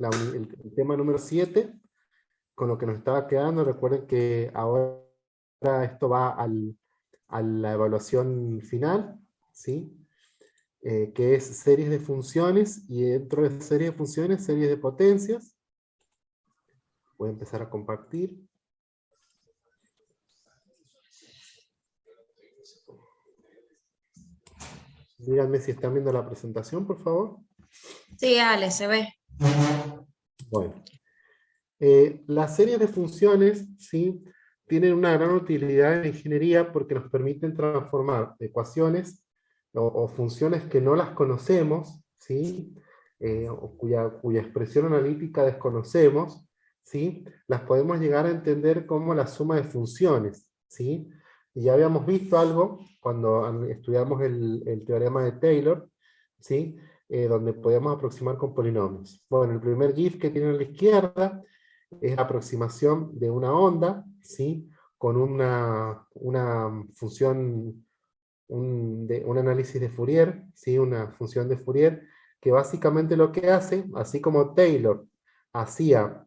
el tema número 7, con lo que nos estaba quedando. Recuerden que ahora esto va a la evaluación final, ¿sí? Que es series de funciones, y dentro de series de funciones, series de potencias. Voy a empezar a compartir. Díganme si están viendo la presentación, por favor. Sí, Ale, se ve. Bueno. Las series de funciones, ¿sí?, tienen una gran utilidad en la ingeniería porque nos permiten transformar ecuaciones o funciones que no las conocemos, ¿sí?, o cuya expresión analítica desconocemos, ¿sí?, las podemos llegar a entender como la suma de funciones, ¿sí? Y ya habíamos visto algo cuando estudiamos el teorema de Taylor, ¿sí?, donde podíamos aproximar con polinomios. Bueno, el primer GIF que tiene a la izquierda es la aproximación de una onda, ¿sí?, con una función, un análisis de Fourier, ¿sí?, una función de Fourier, que básicamente lo que hace, así como Taylor hacía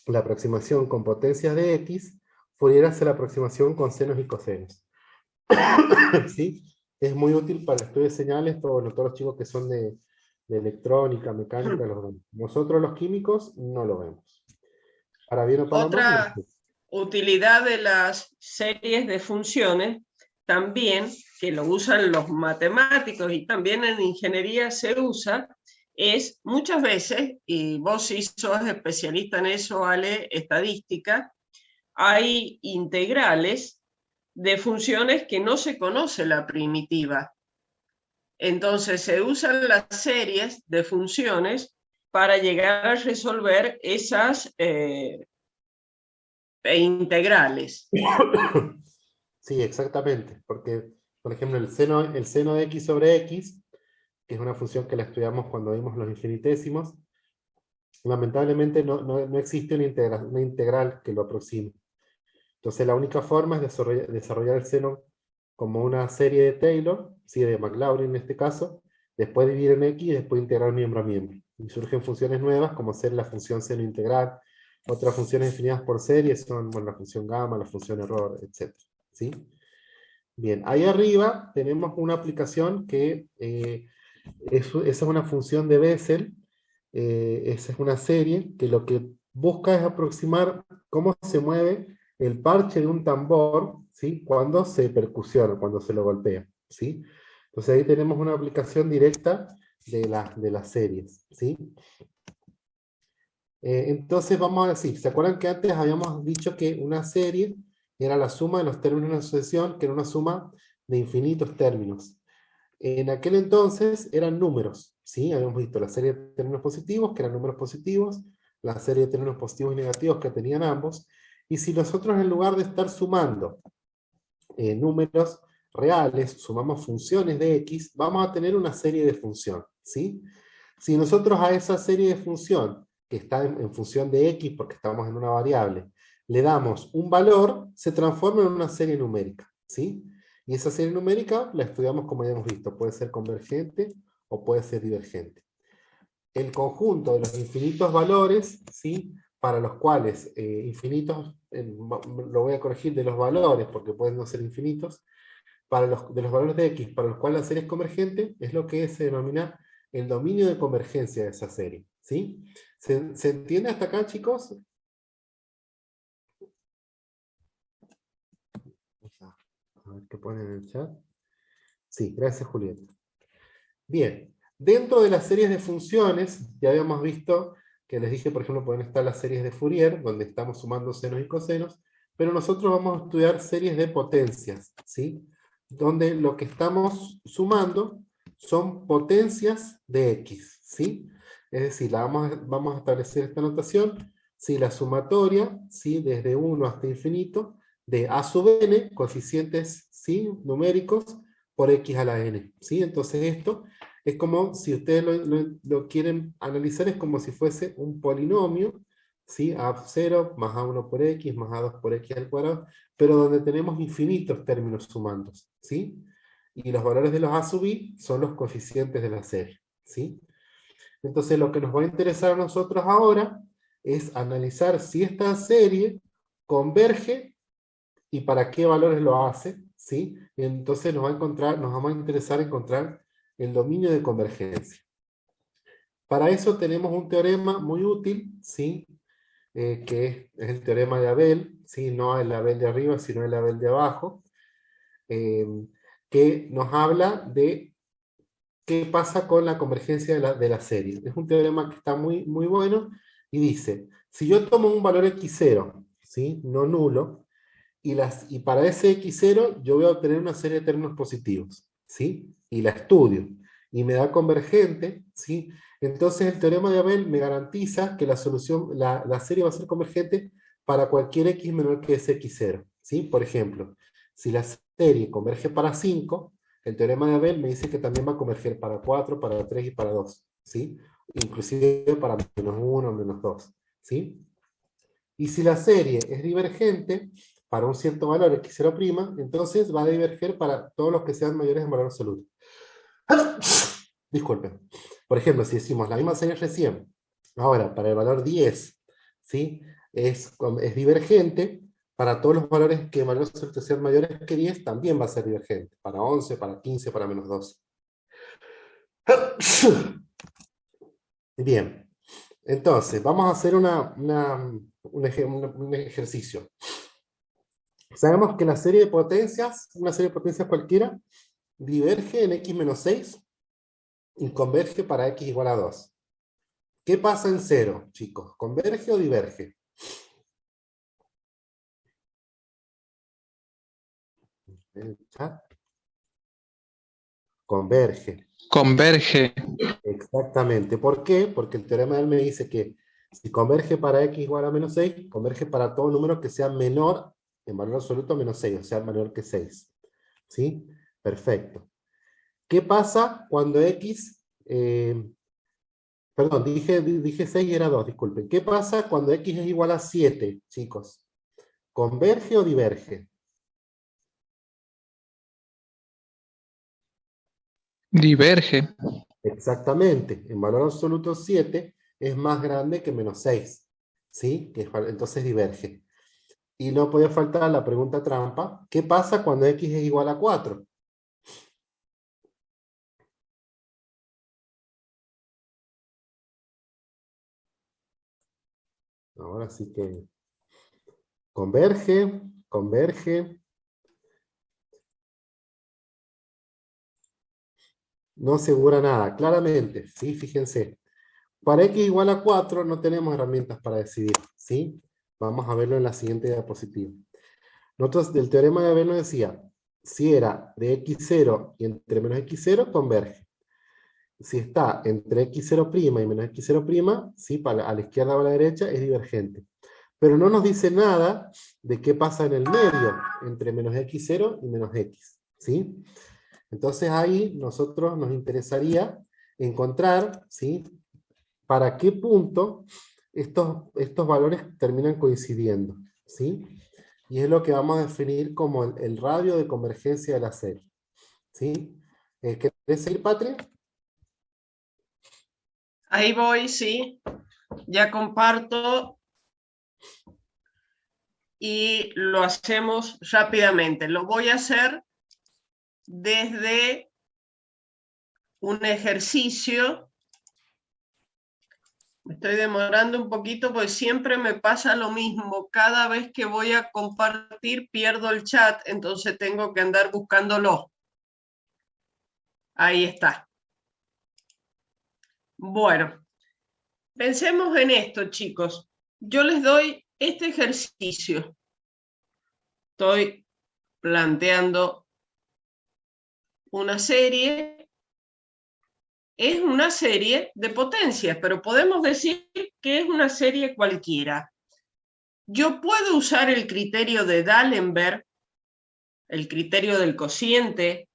la aproximación con potencias de X, Fourier hace la aproximación con senos y cosenos. ¿Sí? Es muy útil para el estudio de señales, todos los chicos que son de electrónica, mecánica, los vemos. Nosotros los químicos no lo vemos. Para bien o para mal. Otra utilidad de las series de funciones, también, que lo usan los matemáticos y también en ingeniería se usa, es muchas veces, y vos sí sos especialista en eso, Ale, estadística, hay integrales de funciones que no se conoce la primitiva. Entonces se usan las series de funciones para llegar a resolver esas integrales. Sí, exactamente, porque, por ejemplo, el seno de x sobre x, que es una función que la estudiamos cuando vimos los infinitésimos, lamentablemente no existe una integral que lo aproxime. Entonces la única forma es desarrollar el seno como una serie de Taylor, ¿sí?, de Maclaurin en este caso, después dividir en x y después integrar miembro a miembro. Y surgen funciones nuevas como ser la función seno integral. Otras funciones definidas por serie son, bueno, la función gamma, la función error, etc. ¿Sí? Bien, ahí arriba tenemos una aplicación que esa es una función de Bessel. Esa es una serie que lo que busca es aproximar cómo se mueve el parche de un tambor, ¿sí?, cuando se percusiona, cuando se lo golpea, ¿sí? Entonces ahí tenemos una aplicación directa de las series, ¿sí? Entonces vamos a decir, ¿se acuerdan que antes habíamos dicho que una serie era la suma de los términos de una sucesión, que era una suma de infinitos términos? En aquel entonces eran números, ¿sí? Habíamos visto la serie de términos positivos, que eran números positivos, la serie de términos positivos y negativos que tenían ambos, y si nosotros en lugar de estar sumando números reales, sumamos funciones de x, vamos a tener una serie de función, ¿sí? Si nosotros a esa serie de función, que está en función de x porque estamos en una variable, le damos un valor, se transforma en una serie numérica, ¿sí? Y esa serie numérica la estudiamos como ya hemos visto, puede ser convergente o puede ser divergente. El conjunto de los infinitos valores, ¿sí?, para los cuales infinitos, lo voy a corregir, de los valores, porque pueden no ser infinitos, de los valores de x para los cuales la serie es convergente, es lo que se denomina el dominio de convergencia de esa serie, ¿sí? ¿Se entiende hasta acá, chicos? A ver qué ponen en el chat. Sí, gracias, Julieta. Bien, dentro de las series de funciones, ya habíamos visto que les dije, por ejemplo, pueden estar las series de Fourier, donde estamos sumando senos y cosenos, pero nosotros vamos a estudiar series de potencias, ¿sí?, donde lo que estamos sumando son potencias de x, ¿sí? Es decir, vamos a establecer esta notación, si la sumatoria, ¿sí?, desde 1 hasta infinito, de a sub n, coeficientes, ¿sí?, numéricos, por x a la n, ¿sí? Entonces esto es como, si ustedes lo quieren analizar, es como si fuese un polinomio, ¿sí?, a0 más a1 por x más a2 por x al cuadrado, pero donde tenemos infinitos términos sumandos, ¿sí? Y los valores de los a sub i son los coeficientes de la serie, ¿sí? Entonces lo que nos va a interesar a nosotros ahora es analizar si esta serie converge y para qué valores lo hace, ¿sí? Entonces nos vamos a interesar encontrar el dominio de convergencia. Para eso tenemos un teorema muy útil, ¿sí? Que es el teorema de Abel, ¿sí? No el Abel de arriba, sino el Abel de abajo, que nos habla de qué pasa con la convergencia de la serie. Es un teorema que está muy, muy bueno y dice, si yo tomo un valor x0, ¿sí? No nulo, y para ese x0 yo voy a obtener una serie de términos positivos, ¿sí? Y la estudio, y me da convergente, ¿sí? Entonces el teorema de Abel me garantiza que la solución, la serie va a ser convergente para cualquier x menor que ese x0, ¿sí? Por ejemplo, si la serie converge para 5, el teorema de Abel me dice que también va a converger para 4, para 3 y para 2, ¿sí? Inclusive para -1, -2, ¿sí? Y si la serie es divergente para un cierto valor x0', entonces va a diverger para todos los que sean mayores en valor absoluto. Disculpen. Por ejemplo, si decimos la misma serie recién, ahora para el valor 10, ¿sí? Es divergente, para todos los valores que en valor absoluto sean mayores que 10, también va a ser divergente, para 11, para 15, para -12. Bien, entonces vamos a hacer un ejercicio. Sabemos que la serie de potencias, una serie de potencias cualquiera, diverge en x-6 y converge para x igual a 2. ¿Qué pasa en 0, chicos? ¿Converge o diverge? ¿El chat? Converge. Converge. Exactamente. ¿Por qué? Porque el teorema de él me dice que si converge para x igual a -6, converge para todo número que sea menor en valor absoluto a -6, o sea, menor que 6. ¿Sí? Perfecto. ¿Qué pasa cuando x... perdón, dije 6 y era 2, disculpen. ¿Qué pasa cuando x es igual a 7, chicos? ¿Converge o diverge? Diverge. Exactamente. En valor absoluto 7 es más grande que -6. ¿Sí? Entonces diverge. Y no podía faltar la pregunta trampa. ¿Qué pasa cuando x es igual a 4? Ahora sí que converge, converge. No asegura nada, claramente, ¿sí? Fíjense. Para x igual a 4 no tenemos herramientas para decidir, ¿sí? Vamos a verlo en la siguiente diapositiva. Nosotros del teorema de Abel nos decía, si era de x0 y entre menos x0, converge. Si está entre x0' y menos x0', ¿sí? A la izquierda o a la derecha, es divergente. Pero no nos dice nada de qué pasa en el medio, entre menos x0 y menos x, ¿sí? Entonces ahí nosotros nos interesaría encontrar, ¿sí? Para qué punto estos valores terminan coincidiendo, ¿sí? Y es lo que vamos a definir como el radio de convergencia de la serie, ¿sí? ¿Querés seguir, Patria? Ahí voy, sí. Ya comparto y lo hacemos rápidamente. Lo voy a hacer desde un ejercicio. Me estoy demorando un poquito porque siempre me pasa lo mismo. Cada vez que voy a compartir pierdo el chat, entonces tengo que andar buscándolo. Ahí está. Bueno, pensemos en esto, chicos. Yo les doy este ejercicio. Estoy planteando una serie. Es una serie de potencias, pero podemos decir que es una serie cualquiera. Yo puedo usar el criterio de D'Alembert, el criterio del cociente,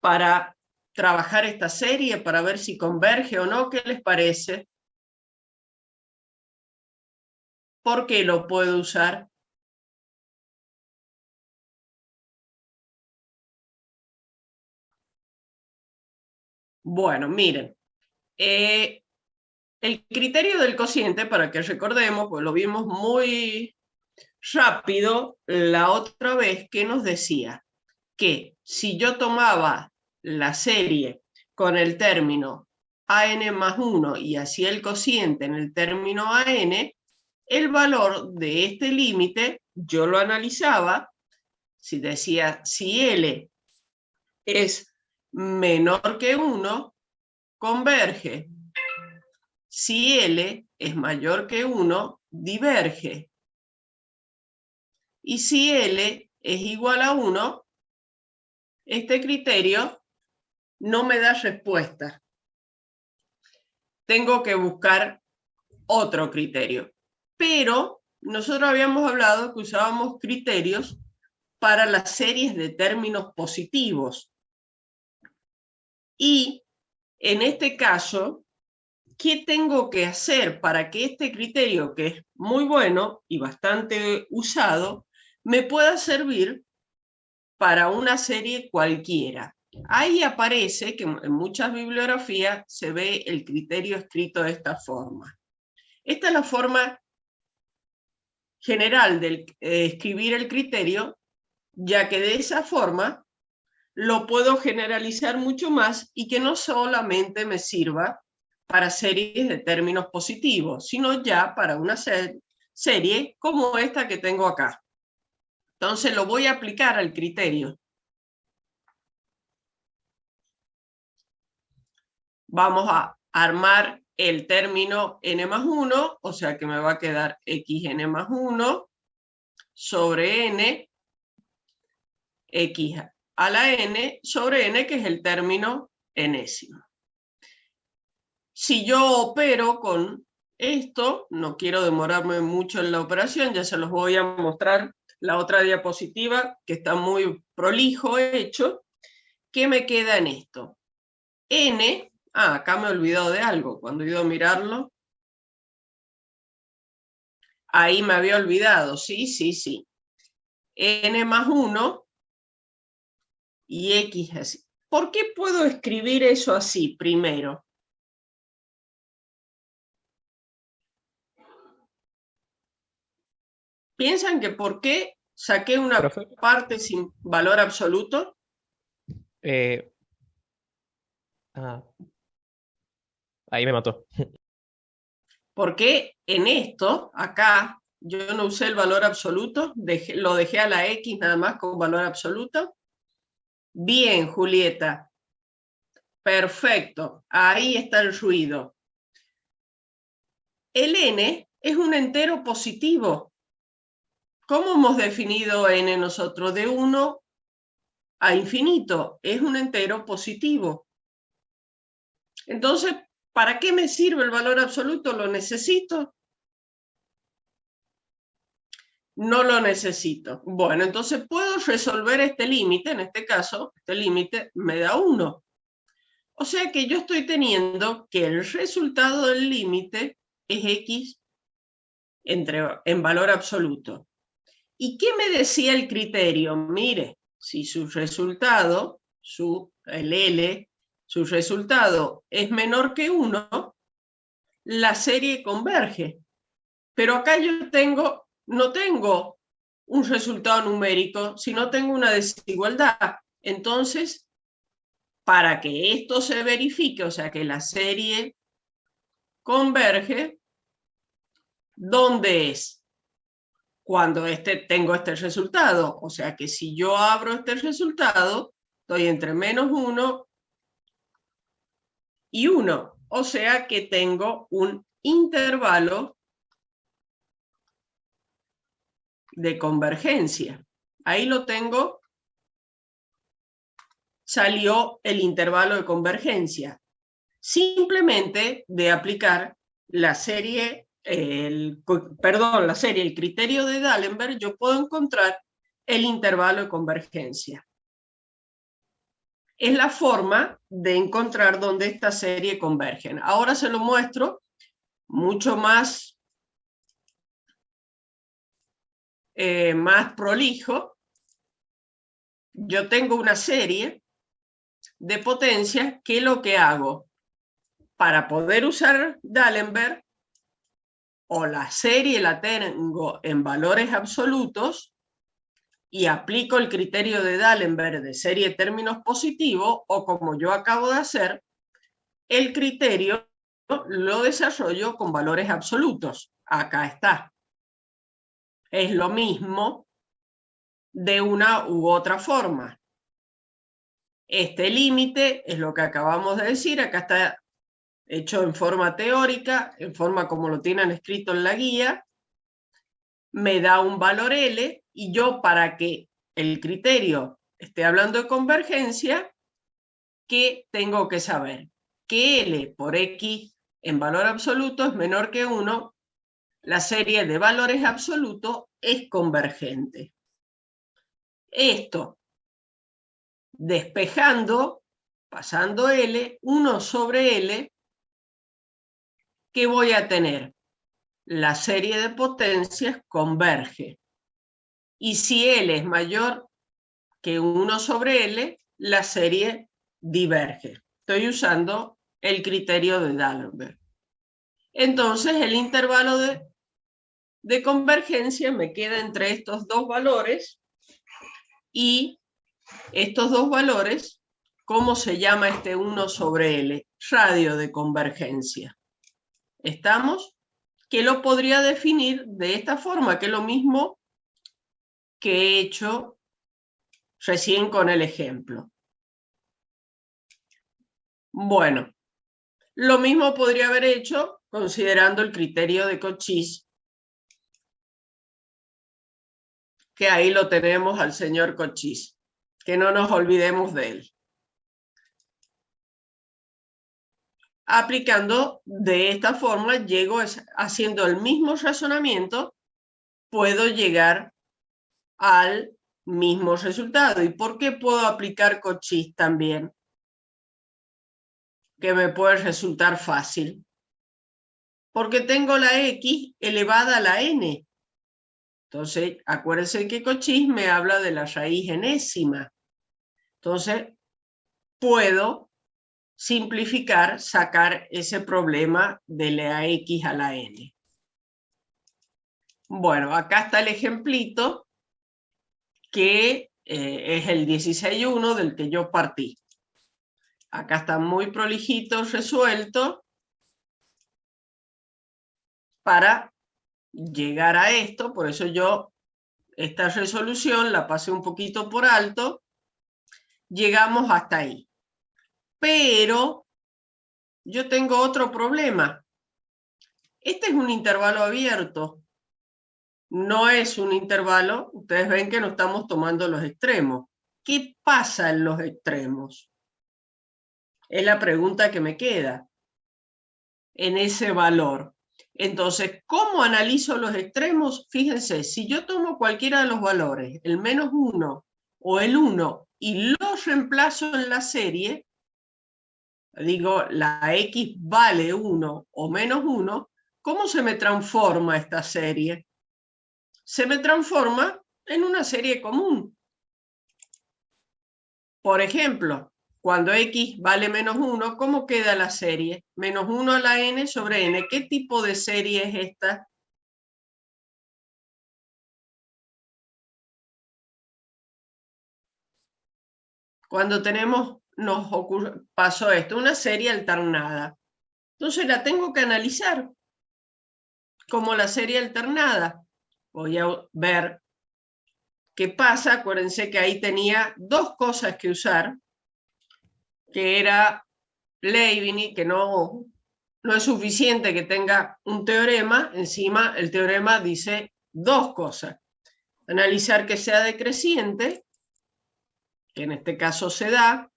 para trabajar esta serie, para ver si converge o no. ¿Qué les parece? ¿Por qué lo puedo usar? Bueno, miren. El criterio del cociente, para que recordemos, pues lo vimos muy rápido la otra vez, que nos decía que si yo tomaba la serie con el término AN más 1 y hacía el cociente en el término AN, el valor de este límite yo lo analizaba, si decía si L es menor que 1, converge. Si L es mayor que 1, diverge. Y si L es igual a 1, este criterio no me da respuesta. Tengo que buscar otro criterio. Pero nosotros habíamos hablado que usábamos criterios para las series de términos positivos. Y en este caso, ¿qué tengo que hacer para que este criterio, que es muy bueno y bastante usado, me pueda servir para una serie cualquiera? Ahí aparece que en muchas bibliografías se ve el criterio escrito de esta forma. Esta es la forma general de escribir el criterio, ya que de esa forma lo puedo generalizar mucho más y que no solamente me sirva para series de términos positivos, sino ya para una serie como esta que tengo acá. Entonces lo voy a aplicar al criterio. Vamos a armar el término n más 1, o sea que me va a quedar xn más 1 sobre n, x a la n sobre n, que es el término enésimo. Si yo opero con esto, no quiero demorarme mucho en la operación, ya se los voy a mostrar la otra diapositiva, que está muy prolijo hecho. ¿Qué me queda en esto? N, acá me he olvidado de algo, cuando he ido a mirarlo. Ahí me había olvidado, sí. N más 1 y X así. ¿Por qué puedo escribir eso así primero? ¿Piensan que por qué saqué una parte sin valor absoluto? Ahí me mató. Porque en esto, acá, yo no usé el valor absoluto, lo dejé a la X nada más con valor absoluto. Bien, Julieta. Perfecto. Ahí está el ruido. El n es un entero positivo. ¿Cómo hemos definido n nosotros? De 1 a infinito. Es un entero positivo. Entonces, ¿para qué me sirve el valor absoluto? ¿Lo necesito? No lo necesito. Bueno, entonces puedo resolver este límite. En este caso, este límite me da 1. O sea que yo estoy teniendo que el resultado del límite es x en valor absoluto. ¿Y qué me decía el criterio? Mire, si su resultado, el L, su resultado es menor que 1, la serie converge. Pero acá yo no tengo un resultado numérico, sino tengo una desigualdad. Entonces, para que esto se verifique, o sea, que la serie converge, ¿dónde es? Cuando tengo este resultado. O sea, que si yo abro este resultado, estoy entre menos 1 y 1. O sea, que tengo un intervalo de convergencia. Ahí lo tengo. Salió el intervalo de convergencia. Simplemente de aplicar la serie, el criterio de D'Alembert, yo puedo encontrar el intervalo de convergencia. Es la forma de encontrar dónde esta serie convergen. Ahora se lo muestro mucho más prolijo. Yo tengo una serie de potencias que lo que hago, para poder usar D'Alembert, o la serie la tengo en valores absolutos y aplico el criterio de D'Alembert de serie de términos positivos, o como yo acabo de hacer, el criterio lo desarrollo con valores absolutos. Acá está. Es lo mismo de una u otra forma. Este límite es lo que acabamos de decir. Acá está hecho en forma teórica, en forma como lo tienen escrito en la guía. Me da un valor L, y yo, para que el criterio esté hablando de convergencia, ¿qué tengo que saber? Que L por X en valor absoluto es menor que 1, la serie de valores absolutos es convergente. Esto, despejando, pasando L, 1 sobre L, ¿qué voy a tener? La serie de potencias converge. Y si L es mayor que 1 sobre L, la serie diverge. Estoy usando el criterio de D'Alembert. Entonces el intervalo de convergencia me queda entre estos dos valores, y estos dos valores, ¿cómo se llama este 1 sobre L? Radio de convergencia. ¿Estamos? Que lo podría definir de esta forma, que es lo mismo que he hecho recién con el ejemplo. Bueno, lo mismo podría haber hecho considerando el criterio de Cochise, que ahí lo tenemos al señor Cochise, que no nos olvidemos de él. Aplicando de esta forma, llego haciendo el mismo razonamiento, puedo llegar al mismo resultado. ¿Y por qué puedo aplicar Cochise también? Que me puede resultar fácil. Porque tengo la X elevada a la N. Entonces, acuérdense que Cochise me habla de la raíz enésima. Entonces, puedo simplificar, sacar ese problema de la X a la N. Bueno, acá está el ejemplito que es el 16.1 del que yo partí. Acá está muy prolijito, resuelto, para llegar a esto. Por eso yo esta resolución la pasé un poquito por alto. Llegamos hasta ahí. Pero yo tengo otro problema. Este es un intervalo abierto. No es un intervalo. Ustedes ven que no estamos tomando los extremos. ¿Qué pasa en los extremos? Es la pregunta que me queda en ese valor. Entonces, ¿cómo analizo los extremos? Fíjense, si yo tomo cualquiera de los valores, el -1 o el 1, y los reemplazo en la serie, digo, la X vale 1 o -1, ¿cómo se me transforma esta serie? Se me transforma en una serie común. Por ejemplo, cuando X vale -1, ¿cómo queda la serie? -1 a la N sobre N. ¿Qué tipo de serie es esta? Cuando pasó esto, una serie alternada. Entonces la tengo que analizar como la serie alternada. Voy a ver qué pasa. Acuérdense que ahí tenía dos cosas que usar, que era Leibniz, que no es suficiente que tenga un teorema. Encima el teorema dice dos cosas: analizar que sea decreciente, que en este caso se da,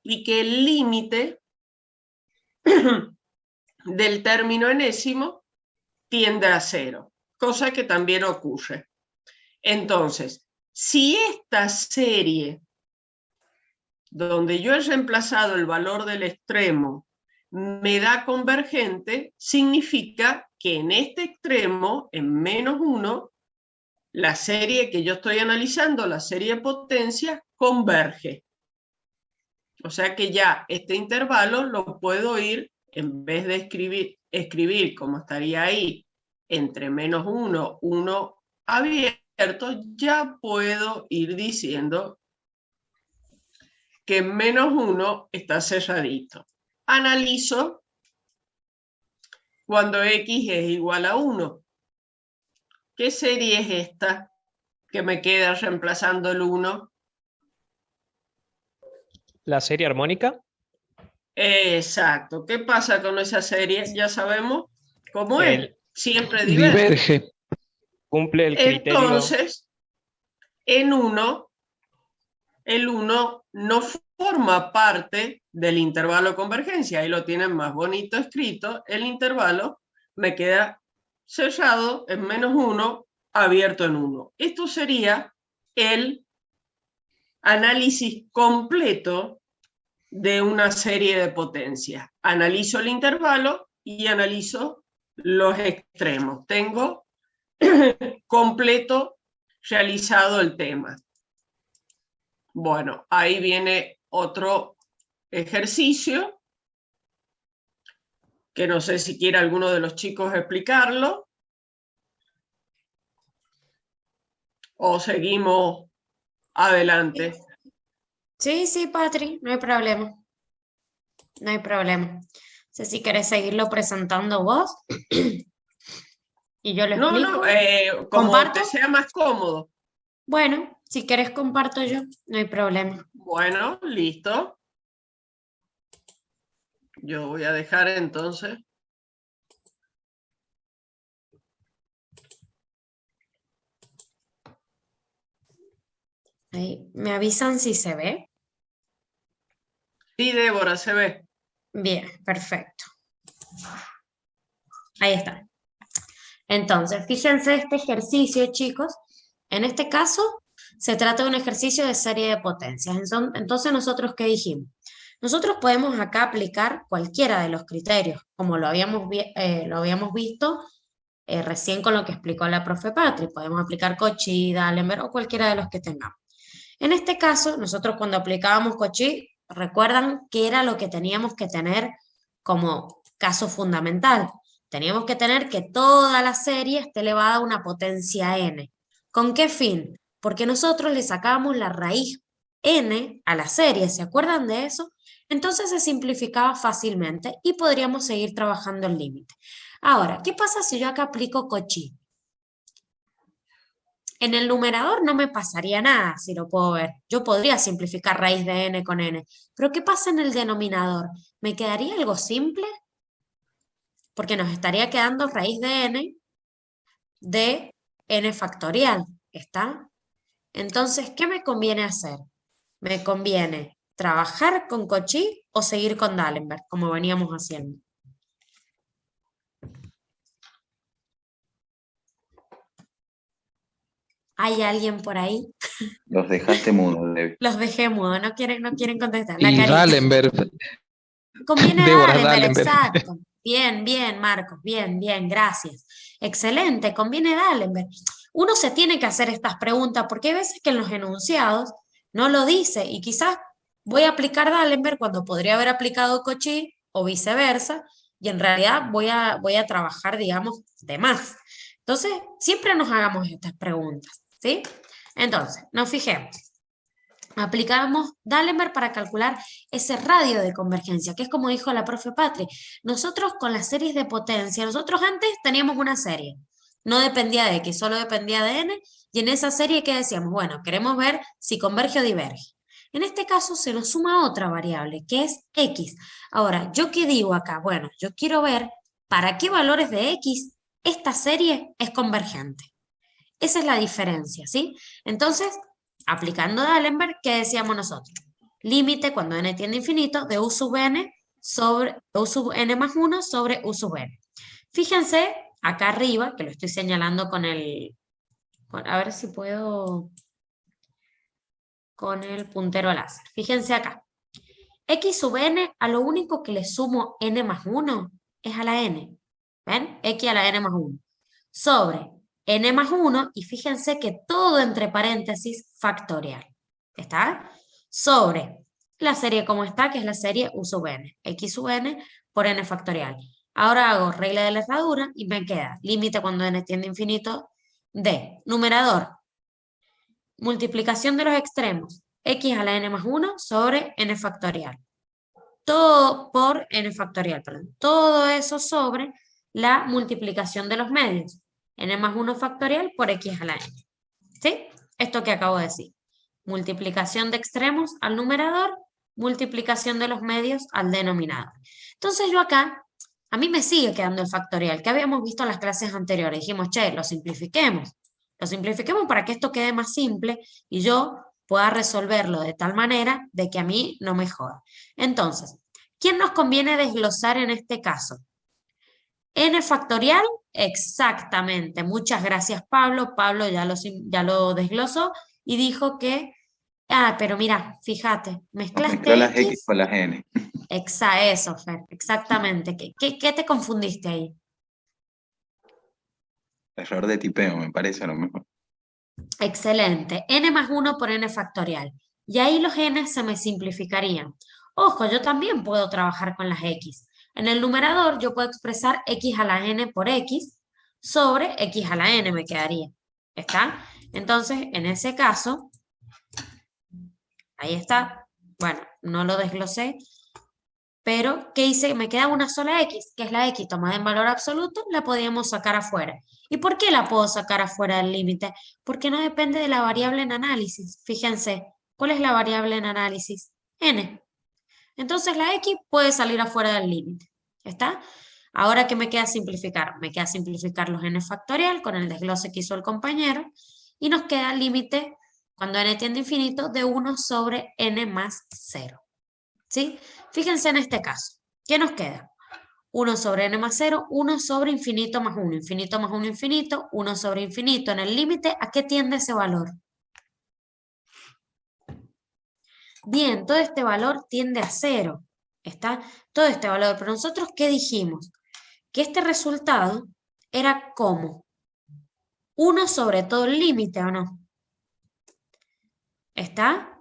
y que el límite del término enésimo tiende a 0, cosa que también ocurre. Entonces, si esta serie, donde yo he reemplazado el valor del extremo, me da convergente, significa que en este extremo, en -1, la serie que yo estoy analizando, la serie de potencias, converge. O sea que ya este intervalo lo puedo ir, en vez de escribir como estaría ahí, entre -1, 1 abierto, ya puedo ir diciendo que -1 está cerradito. Analizo cuando x es igual a 1. ¿Qué serie es esta que me queda reemplazando el 1? La serie armónica. Exacto. ¿Qué pasa con esa serie? Ya sabemos cómo es. El, Siempre diverge. Diverge. cumple el criterio. Entonces, en 1, el 1 no forma parte del intervalo de convergencia. Ahí lo tienen más bonito escrito. El intervalo me queda cerrado en -1, abierto en 1. Esto sería el análisis completo de una serie de potencias. Analizo el intervalo y analizo los extremos. Tengo completo realizado el tema. Bueno, ahí viene otro ejercicio que no sé si quiere alguno de los chicos explicarlo o seguimos adelante. Sí, Patri, no hay problema. No hay problema. No sé si querés seguirlo presentando vos y yo lo explico. No, como ¿Comparto? te sea más cómodo. Bueno, si querés comparto yo, no hay problema. Bueno, listo. Yo voy a dejar entonces. Ahí, ¿me avisan si se ve? Sí, Débora, se ve. Bien, perfecto. Ahí está. Entonces, fíjense este ejercicio, chicos. En este caso, se trata de un ejercicio de serie de potencias. Entonces, ¿nosotros qué dijimos? Nosotros podemos acá aplicar cualquiera de los criterios, como lo habíamos visto recién con lo que explicó la profe Patri. Podemos aplicar Cauchy, D'Alembert o cualquiera de los que tengamos. En este caso, nosotros cuando aplicábamos Cauchy, recuerdan que era lo que teníamos que tener como caso fundamental. Teníamos que tener que toda la serie esté elevada a una potencia n. ¿Con qué fin? Porque nosotros le sacábamos la raíz n a la serie, ¿se acuerdan de eso? Entonces se simplificaba fácilmente y podríamos seguir trabajando el límite. Ahora, ¿qué pasa si yo acá aplico Cauchy? En el numerador no me pasaría nada, si lo puedo ver. Yo podría simplificar raíz de n con n. Pero ¿qué pasa en el denominador? ¿Me quedaría algo simple? Porque nos estaría quedando raíz de n de n factorial. ¿Está? Entonces, ¿qué me conviene hacer? Me conviene trabajar con Cauchy o seguir con D'Alembert, como veníamos haciendo. ¿Hay alguien por ahí? Los dejaste mudos, Debbie. Los dejé mudos, no quieren contestar. Y D'Alembert. Conviene Débora D'Alembert, D'Alembert. exacto. Bien, Marcos, bien, gracias. Excelente, conviene D'Alembert. Uno se tiene que hacer estas preguntas porque hay veces que en los enunciados no lo dice y quizás voy a aplicar D'Alembert cuando podría haber aplicado Cauchy o viceversa y en realidad voy a trabajar, digamos, de más. Entonces, siempre nos hagamos estas preguntas, ¿sí? Entonces, nos fijemos. Aplicamos D'Alembert para calcular ese radio de convergencia, que es como dijo la profe Patri. Nosotros con las series de potencia, nosotros antes teníamos una serie, no dependía de X, solo dependía de N, y en esa serie, ¿qué decíamos? Bueno, queremos ver si converge o diverge. En este caso se nos suma otra variable, que es X. Ahora, ¿yo qué digo acá? Bueno, yo quiero ver para qué valores de X esta serie es convergente. Esa es la diferencia, ¿sí? Entonces, aplicando D'Alembert, ¿qué decíamos nosotros? Límite cuando n tiende a infinito de u sub n sobre u sub n más 1 sobre u sub n. Fíjense acá arriba, que lo estoy señalando con el... a ver si puedo... con el puntero láser. Fíjense acá. X sub n, a lo único que le sumo n más 1 es a la n. ¿Ven? X a la n más 1. Sobre n más 1, y fíjense que todo entre paréntesis factorial. ¿Está? Sobre la serie como está, que es la serie U sub n, x sub n por n factorial. Ahora hago regla de la herradura y me queda límite cuando n tiende a infinito de numerador, multiplicación de los extremos, x a la n más 1 sobre n factorial. Todo por n factorial, perdón. Todo eso sobre la multiplicación de los medios, n más 1 factorial por x a la n. ¿Sí? Esto que acabo de decir. Multiplicación de extremos al numerador, multiplicación de los medios al denominador. Entonces yo acá, a mí me sigue quedando el factorial que habíamos visto en las clases anteriores. Dijimos, che, lo simplifiquemos. Lo simplifiquemos para que esto quede más simple y yo pueda resolverlo de tal manera de que a mí no me joda. Entonces, ¿quién nos conviene desglosar en este caso? ¿N factorial? Exactamente. Muchas gracias, Pablo. Pablo ya lo desglosó y dijo que, pero mira, fíjate, mezclaste Mezcló las X con las N. Eso, Fer, exactamente. ¿Qué te confundiste ahí? Error de tipeo, me parece a lo mejor. Excelente. N más 1 por N factorial. Y ahí los N se me simplificarían. Ojo, yo también puedo trabajar con las X. En el numerador yo puedo expresar X a la N por X sobre X a la N me quedaría. ¿Está? Entonces, en ese caso, ahí está. Bueno, no lo desglosé. Pero, ¿qué hice? Me queda una sola X, que es la X tomada en valor absoluto, la podíamos sacar afuera. ¿Y por qué la puedo sacar afuera del límite? Porque no depende de la variable en análisis. Fíjense, ¿cuál es la variable en análisis? N. Entonces la X puede salir afuera del límite. ¿Está? Ahora, ¿qué me queda simplificar? Me queda simplificar los N factorial con el desglose que hizo el compañero y nos queda el límite cuando N tiende a infinito de 1 sobre N más 0. ¿Sí? Fíjense en este caso. ¿Qué nos queda? 1 sobre n más 0, 1 sobre infinito más 1, infinito más 1, infinito, 1 sobre infinito. En el límite, ¿a qué tiende ese valor? Bien, todo este valor tiende a 0. ¿Está? Todo este valor. Pero nosotros, ¿qué dijimos? Que este resultado era como 1 sobre todo el límite, ¿o no? ¿Está?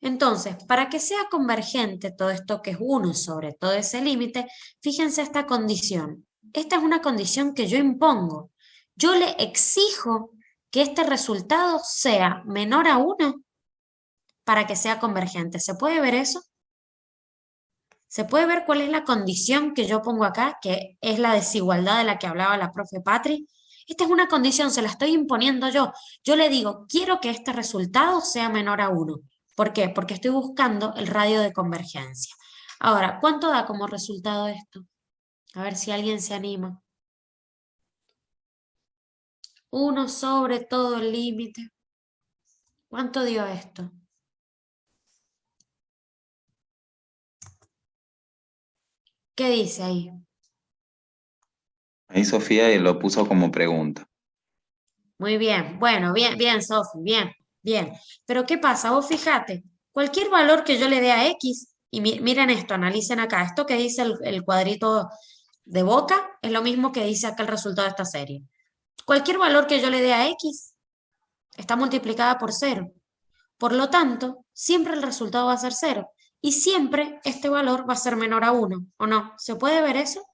Entonces, para que sea convergente todo esto que es 1 sobre todo ese límite, fíjense esta condición. Esta es una condición que yo impongo. Yo le exijo que este resultado sea menor a 1 para que sea convergente. ¿Se puede ver eso? ¿Se puede ver cuál es la condición que yo pongo acá, que es la desigualdad de la que hablaba la profe Patri? Esta es una condición, se la estoy imponiendo yo. Yo le digo, quiero que este resultado sea menor a 1. ¿Por qué? Porque estoy buscando el radio de convergencia. Ahora, ¿cuánto da como resultado esto? A ver si alguien se anima. 1 sobre todo el límite. ¿Cuánto dio esto? ¿Qué dice ahí? Ahí Sofía lo puso como pregunta. Muy bien. Bueno, bien, Sofi, bien. Pero ¿qué pasa? Vos fíjate, cualquier valor que yo le dé a X, y miren esto, analicen acá, esto que dice el cuadrito de Boca es lo mismo que dice acá el resultado de esta serie. Cualquier valor que yo le dé a X está multiplicada por 0. Por lo tanto, siempre el resultado va a ser 0. Y siempre este valor va a ser menor a 1, ¿o no? ¿Se puede ver eso?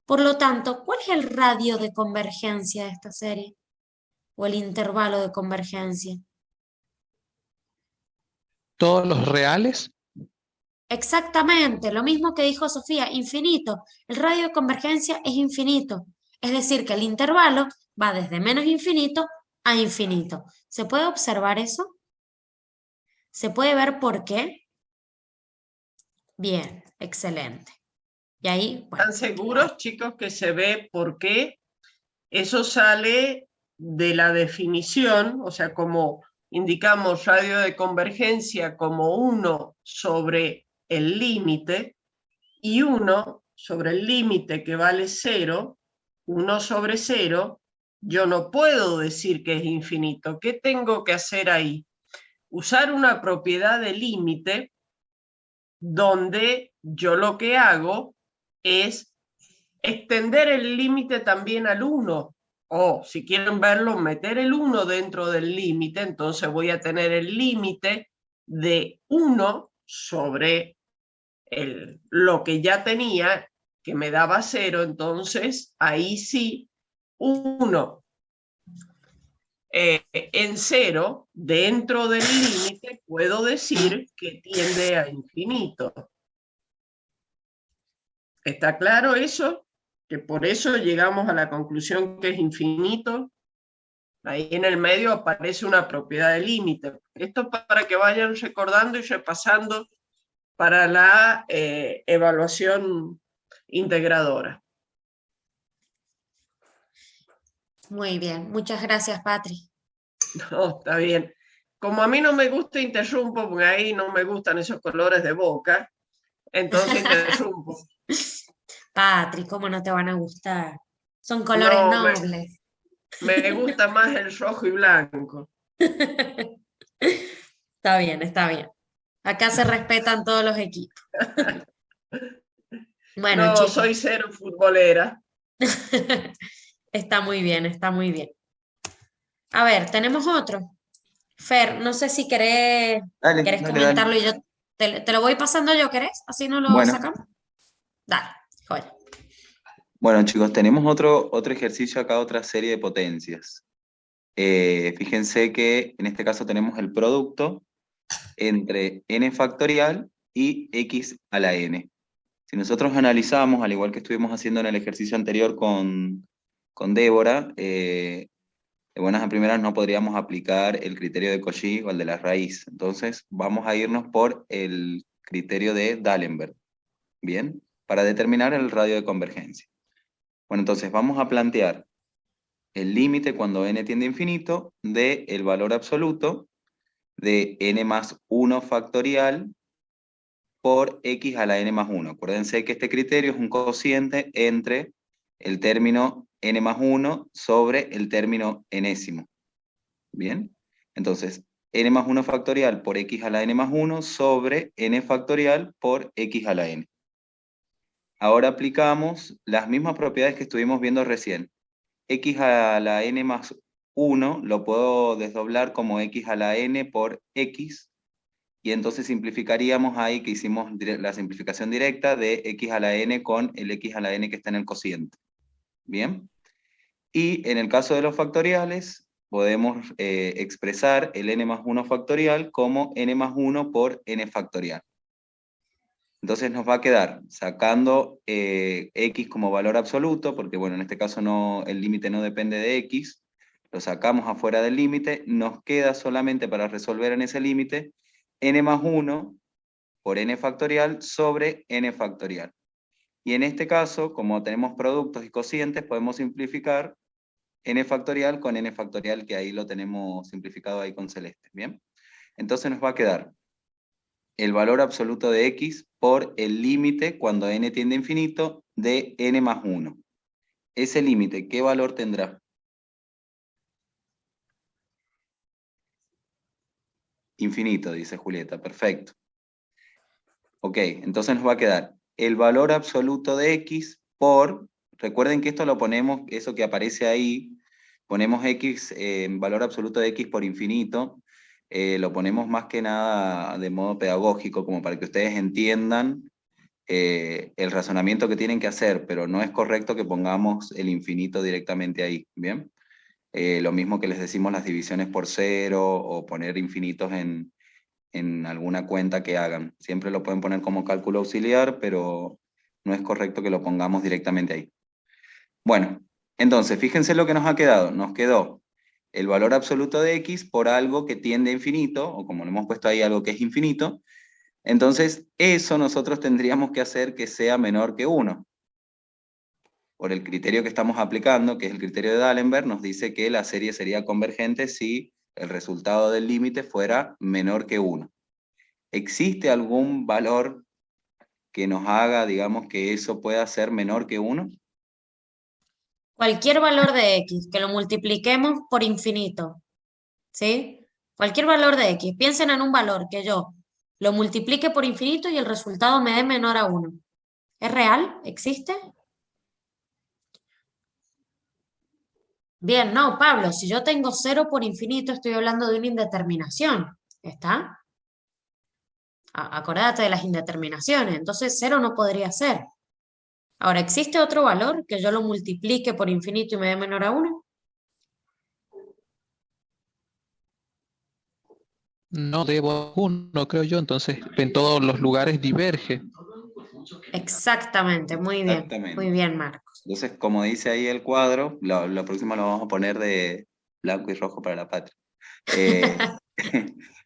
Por lo tanto, ¿cuál es el radio de convergencia de esta serie? ¿O el intervalo de convergencia? ¿Todos los reales? Exactamente, lo mismo que dijo Sofía, infinito. El radio de convergencia es infinito. Es decir, que el intervalo va desde menos infinito a infinito. ¿Se puede observar eso? ¿Se puede ver por qué? Bien, excelente. Y ahí, bueno. ¿Están seguros, chicos, que se ve por qué? Eso sale de la definición, o sea, como indicamos radio de convergencia como 1 sobre el límite y 1 sobre el límite que vale 0, 1 sobre 0, yo no puedo decir que es infinito. ¿Qué tengo que hacer ahí? Usar una propiedad de límite donde yo lo que hago es extender el límite también al 1. O, si quieren verlo, meter el 1 dentro del límite, entonces voy a tener el límite de 1 sobre lo que ya tenía, que me daba 0, entonces ahí sí, 1 en 0, dentro del límite, puedo decir que tiende a infinito. ¿Está claro eso? Que por eso llegamos a la conclusión que es infinito. Ahí en el medio aparece una propiedad de límite. Esto para que vayan recordando y repasando para la evaluación integradora. Muy bien, muchas gracias, Patri. No, está bien. Como a mí no me gusta, interrumpo, porque ahí no me gustan esos colores de boca, entonces interrumpo. Patri, ¿cómo no te van a gustar? Son colores No, nobles. me gusta más el rojo y blanco. Está bien, está bien. Acá se respetan todos los equipos. Bueno, No, chicos. soy cero futbolera. Está muy bien, está muy bien. A ver, tenemos otro. Fer, no sé si querés Dale. comentarlo y yo te lo voy pasando yo, ¿querés? Así no lo Bueno. sacamos. Dale, joya. Bueno, chicos, tenemos otro ejercicio acá, otra serie de potencias. Fíjense que en este caso tenemos el producto entre n factorial y x a la n. Si nosotros analizamos, al igual que estuvimos haciendo en el ejercicio anterior con Débora, de buenas a primeras no podríamos aplicar el criterio de Cauchy o el de la raíz. Entonces vamos a irnos por el criterio de D'Alembert, ¿bien? Para determinar el radio de convergencia. Bueno, entonces vamos a plantear el límite cuando n tiende a infinito del valor absoluto de n más 1 factorial por x a la n más 1. Acuérdense que este criterio es un cociente entre el término n más 1 sobre el término enésimo. ¿Bien? Entonces, n más 1 factorial por x a la n más 1 sobre n factorial por x a la n. Ahora aplicamos las mismas propiedades que estuvimos viendo recién. X a la n más 1 lo puedo desdoblar como x a la n por x, y entonces simplificaríamos ahí que hicimos la simplificación directa de x a la n con el x a la n que está en el cociente. ¿Bien? Y en el caso de los factoriales, podemos expresar el n más 1 factorial como n más 1 por n factorial. Entonces nos va a quedar sacando x como valor absoluto, porque bueno, en este caso el límite no depende de x, lo sacamos afuera del límite, nos queda solamente para resolver en ese límite n más 1 por n factorial sobre n factorial. Y en este caso, como tenemos productos y cocientes, podemos simplificar n factorial con n factorial, que ahí lo tenemos simplificado ahí con celeste, ¿bien? Entonces nos va a quedar el valor absoluto de x por el límite cuando n tiende a infinito de n más 1. Ese límite, ¿qué valor tendrá? Infinito, dice Julieta, perfecto. Ok, entonces nos va a quedar el valor absoluto de x por, recuerden que esto lo ponemos, eso que aparece ahí, ponemos x, valor absoluto de x por infinito, lo ponemos más que nada de modo pedagógico, como para que ustedes entiendan el razonamiento que tienen que hacer, pero no es correcto que pongamos el infinito directamente ahí, ¿bien? Lo mismo que les decimos las divisiones por cero, o poner infinitos en alguna cuenta que hagan. Siempre lo pueden poner como cálculo auxiliar, pero no es correcto que lo pongamos directamente ahí. Bueno, entonces, fíjense lo que nos ha quedado. Nos quedó el valor absoluto de x por algo que tiende a infinito, o como lo hemos puesto ahí, algo que es infinito. Entonces, eso nosotros tendríamos que hacer que sea menor que 1. Por el criterio que estamos aplicando, que es el criterio de D'Alembert, nos dice que la serie sería convergente si el resultado del límite fuera menor que 1. ¿Existe algún valor que nos haga, digamos, que eso pueda ser menor que 1? Cualquier valor de x, que lo multipliquemos por infinito, ¿sí? Cualquier valor de x. Piensen en un valor que yo lo multiplique por infinito y el resultado me dé menor a 1. ¿Es real? ¿Existe? Bien, no, Pablo, si yo tengo 0 por infinito, estoy hablando de una indeterminación. ¿Está? Acordate de las indeterminaciones, entonces 0 no podría ser. Ahora, ¿existe otro valor que yo lo multiplique por infinito y me dé menor a 1? No debo 1, creo yo, entonces en todos los lugares diverge. Exactamente, muy Exactamente. bien, Marcos. Entonces, como dice ahí el cuadro, lo próximo lo vamos a poner de blanco y rojo para la patria.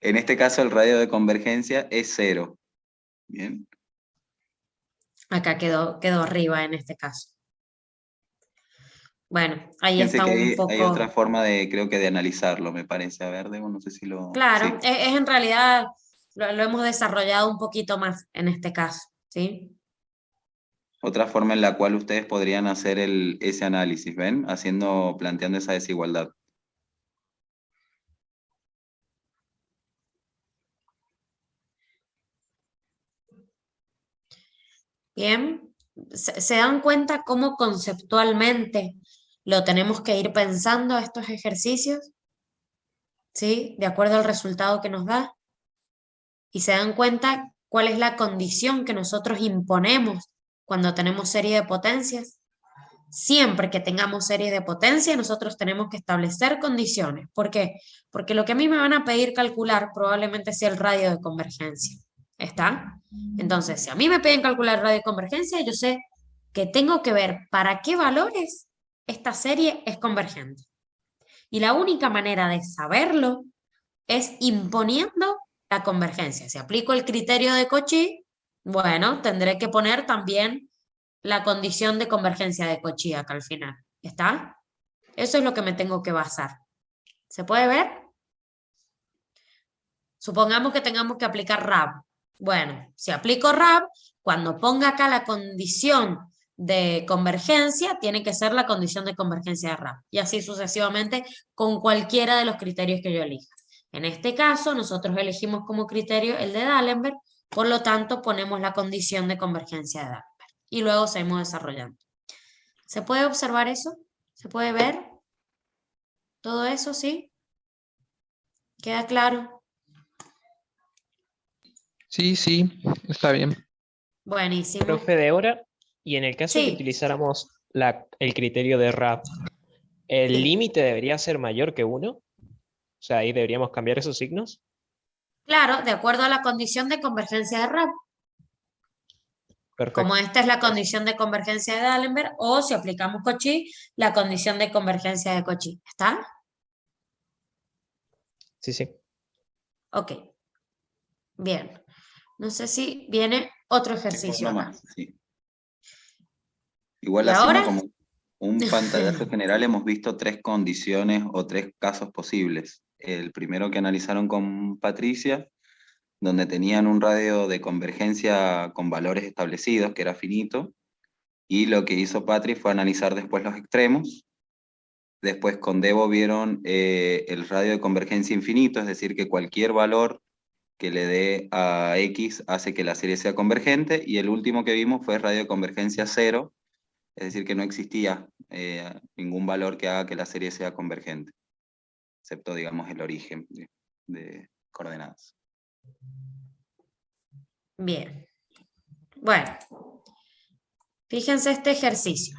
En este caso, el radio de convergencia es 0. Bien. Acá quedó arriba en este caso. Bueno, ahí Fíjense está que un hay poco... otra forma creo que de analizarlo, me parece. A ver, Debo, no sé si lo... Claro, Sí. es en realidad, lo hemos desarrollado un poquito más en este caso, ¿sí? Otra forma en la cual ustedes podrían hacer ese análisis, ¿ven? Planteando esa desigualdad. Bien, ¿se dan cuenta cómo conceptualmente lo tenemos que ir pensando estos ejercicios? ¿Sí? De acuerdo al resultado que nos da. Y se dan cuenta cuál es la condición que nosotros imponemos cuando tenemos serie de potencias. Siempre que tengamos serie de potencia, nosotros tenemos que establecer condiciones. ¿Por qué? Porque lo que a mí me van a pedir calcular probablemente sea el radio de convergencia. ¿Está? Entonces, si a mí me piden calcular el radio de convergencia, yo sé que tengo que ver para qué valores esta serie es convergente. Y la única manera de saberlo es imponiendo la convergencia. Si aplico el criterio de Cauchy, bueno, tendré que poner también la condición de convergencia de Cauchy acá al final. ¿Está? Eso es lo que me tengo que basar. ¿Se puede ver? Supongamos que tengamos que aplicar RAB. Bueno, si aplico RAB, cuando ponga acá la condición de convergencia, tiene que ser la condición de convergencia de RAB. Y así sucesivamente con cualquiera de los criterios que yo elija. En este caso, nosotros elegimos como criterio el de D'Alembert, por lo tanto, ponemos la condición de convergencia de D'Alembert. Y luego seguimos desarrollando. ¿Se puede observar eso? ¿Se puede ver? ¿Todo eso, sí? ¿Queda claro? Sí, está bien. Buenísimo. Profe Débora, y en el caso que Sí. utilizáramos el criterio de RAB, ¿el Sí. límite debería ser mayor que 1? O sea, ahí deberíamos cambiar esos signos. Claro, de acuerdo a la condición de convergencia de RAB. Perfecto. Como esta es la condición de convergencia de D'Alembert, o si aplicamos Cauchy, la condición de convergencia de Cauchy. ¿Está? Sí. Ok. Bien. No sé si viene otro Tengo ejercicio uno acá. más, sí. Igual ¿Y haciendo ahora? como un pantallazo general, hemos visto 3 condiciones o 3 casos posibles. El primero que analizaron con Patricia, donde tenían un radio de convergencia con valores establecidos, que era finito, y lo que hizo Patri fue analizar después los extremos. Después con Debo vieron el radio de convergencia infinito, es decir, que cualquier valor que le dé a X hace que la serie sea convergente, y el último que vimos fue radio de convergencia 0, es decir, que no existía ningún valor que haga que la serie sea convergente, excepto, digamos, el origen de coordenadas. Bien. Bueno. Fíjense este ejercicio.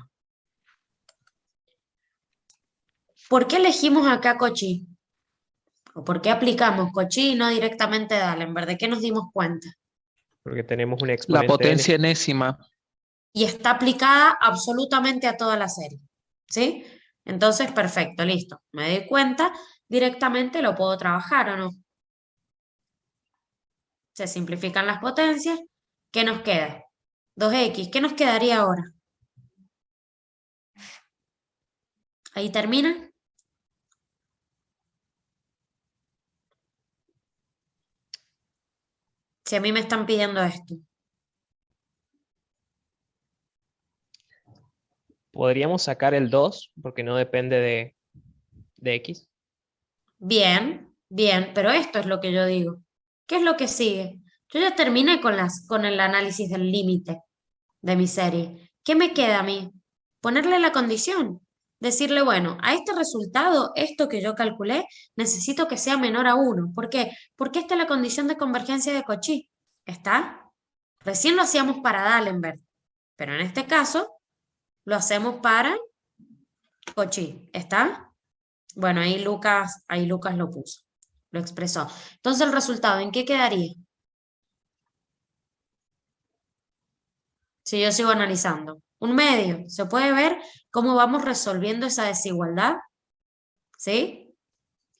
¿Por qué elegimos acá Cauchy? ¿O por qué aplicamos Cauchy y no directamente D'Alembert? ¿De qué nos dimos cuenta? Porque tenemos un La exponente potencia n. enésima. Y está aplicada absolutamente a toda la serie. ¿Sí? Entonces, perfecto, listo. Me doy cuenta, directamente lo puedo trabajar o no. Se simplifican las potencias. ¿Qué nos queda? 2x. ¿Qué nos quedaría ahora? Ahí termina. Si a mí me están pidiendo esto. Podríamos sacar el 2, porque no depende de X. Bien, pero esto es lo que yo digo. ¿Qué es lo que sigue? Yo ya terminé con el análisis del límite de mi serie. ¿Qué me queda a mí? Ponerle la condición. Decirle, bueno, a este resultado, esto que yo calculé, necesito que sea menor a 1. ¿Por qué? Porque esta es la condición de convergencia de Cauchy. ¿Está? Recién lo hacíamos para D'Alembert, pero en este caso lo hacemos para Cauchy. ¿Está? Bueno, ahí Lucas lo puso, lo expresó. Entonces el resultado, ¿en qué quedaría? Si yo sigo analizando. Un medio. ¿Se puede ver cómo vamos resolviendo esa desigualdad? ¿Sí?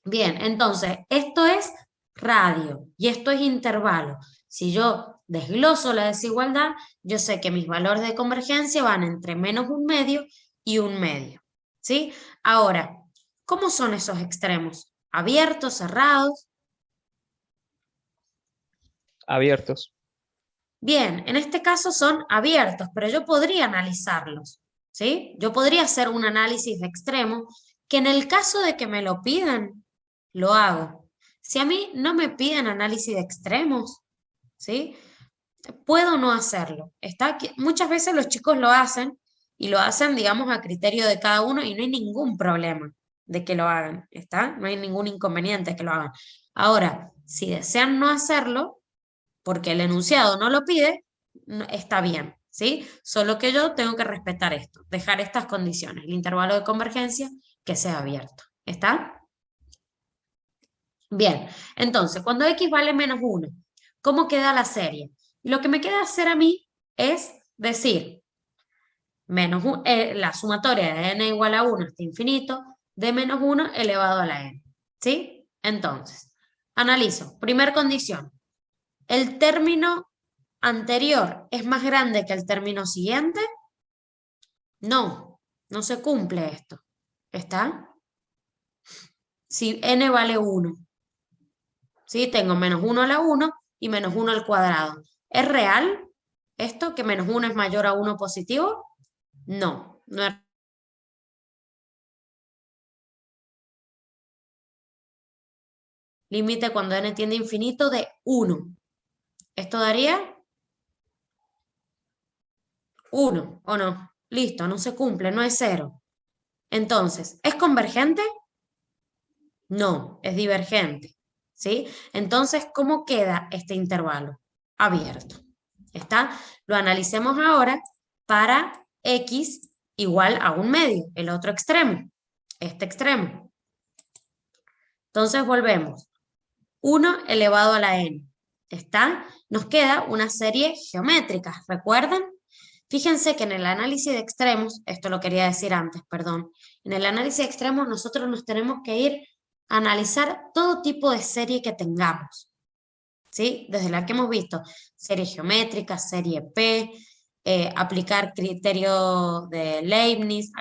Bien, entonces, esto es radio y esto es intervalo. Si yo desgloso la desigualdad, yo sé que mis valores de convergencia van entre menos un medio y un medio. ¿Sí? Ahora, ¿cómo son esos extremos? ¿Abiertos, cerrados? Abiertos. Bien, en este caso son abiertos, pero yo podría analizarlos, ¿sí? Yo podría hacer un análisis de extremo que en el caso de que me lo pidan, lo hago. Si a mí no me piden análisis de extremos, ¿sí? Puedo no hacerlo. Muchas veces los chicos lo hacen y lo hacen, digamos, a criterio de cada uno y no hay ningún problema de que lo hagan, ¿está? No hay ningún inconveniente que lo hagan. Ahora, si desean no hacerlo, porque el enunciado no lo pide, está bien, ¿sí? Solo que yo tengo que respetar esto, dejar estas condiciones, el intervalo de convergencia que sea abierto, ¿está? Bien, entonces, cuando x vale menos 1, ¿cómo queda la serie? Lo que me queda hacer a mí es decir, la sumatoria de n igual a 1 hasta infinito, de menos 1 elevado a la n, ¿sí? Entonces, analizo. Primer condición, ¿el término anterior es más grande que el término siguiente? No, no se cumple esto. ¿Está? Si n vale 1, ¿sí? Tengo menos 1 a la 1 y menos 1 al cuadrado. ¿Es real esto, que menos 1 es mayor a 1 positivo? No, no es. Límite cuando n tiende a infinito de 1. ¿Esto daría? 1, ¿o no? Listo, no se cumple, no es 0. Entonces, ¿es convergente? No, es divergente, ¿sí? Entonces, ¿cómo queda este intervalo? Abierto. ¿Está? Lo analicemos ahora para x igual a un medio, el otro extremo, este extremo. Entonces, volvemos. 1 elevado a la n. ¿Está? Nos queda una serie geométrica, ¿recuerdan? Fíjense que en el análisis de extremos, esto lo quería decir antes, perdón, en el análisis de extremos nosotros nos tenemos que ir a analizar todo tipo de serie que tengamos, ¿sí? Desde la que hemos visto, serie geométrica, serie P, aplicar criterio de Leibniz,